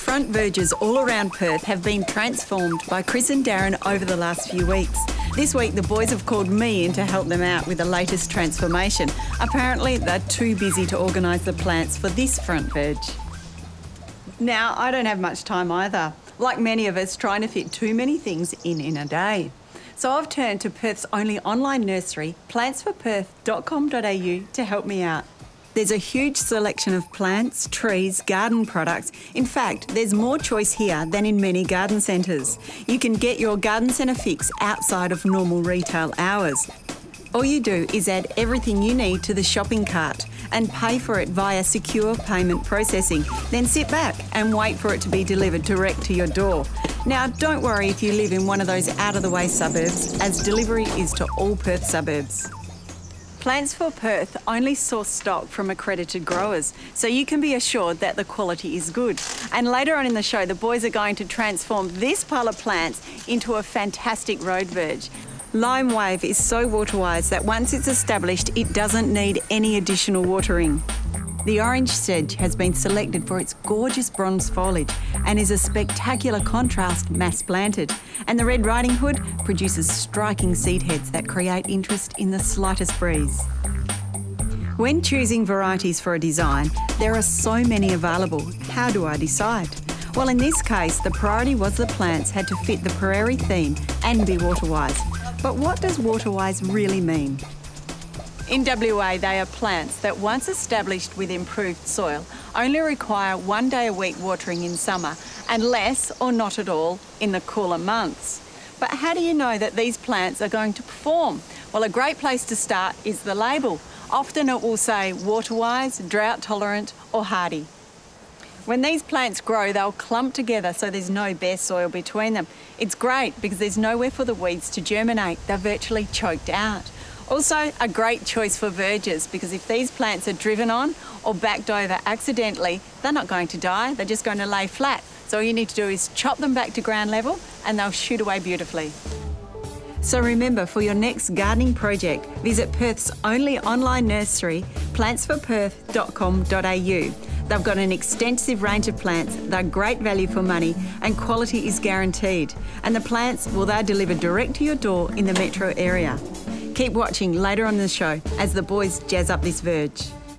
Front verges all around Perth have been transformed by Chris and Darren over the last few weeks. This week the boys have called me in to help them out with the latest transformation. Apparently they're too busy to organise the plants for this front verge. Now, I don't have much time either. Like many of us, trying to fit too many things in a day. So I've turned to Perth's only online nursery, plantsforperth.com.au, to help me out. There's a huge selection of plants, trees, garden products. In fact, there's more choice here than in many garden centres. You can get your garden centre fix outside of normal retail hours. All you do is add everything you need to the shopping cart and pay for it via secure payment processing. Then sit back and wait for it to be delivered direct to your door. Now, don't worry if you live in one of those out-of-the-way suburbs, as delivery is to all Perth suburbs. Plants for Perth only source stock from accredited growers, so you can be assured that the quality is good. And later on in the show, the boys are going to transform this pile of plants into a fantastic road verge. Lime Wave is so water-wise that once it's established, it doesn't need any additional watering. The orange sedge has been selected for its gorgeous bronze foliage and is a spectacular contrast mass planted. And the Red Riding Hood produces striking seed heads that create interest in the slightest breeze. When choosing varieties for a design, there are so many available. How do I decide? Well, in this case, the priority was the plants had to fit the prairie theme and be water-wise. But what does water-wise really mean? In WA, they are plants that, once established with improved soil, only require 1 day a week watering in summer and less or not at all in the cooler months. But how do you know that these plants are going to perform? Well, a great place to start is the label. Often it will say water-wise, drought-tolerant or hardy. When these plants grow, they'll clump together so there's no bare soil between them. It's great because there's nowhere for the weeds to germinate. They're virtually choked out. Also, a great choice for verges because if these plants are driven on or backed over accidentally, they're not going to die, they're just going to lay flat. So all you need to do is chop them back to ground level and they'll shoot away beautifully. So remember, for your next gardening project, visit Perth's only online nursery, plantsforperth.com.au. They've got an extensive range of plants, they're great value for money and quality is guaranteed. And the plants, well, they're delivered direct to your door in the metro area. Keep watching later on in the show as the boys jazz up this verge.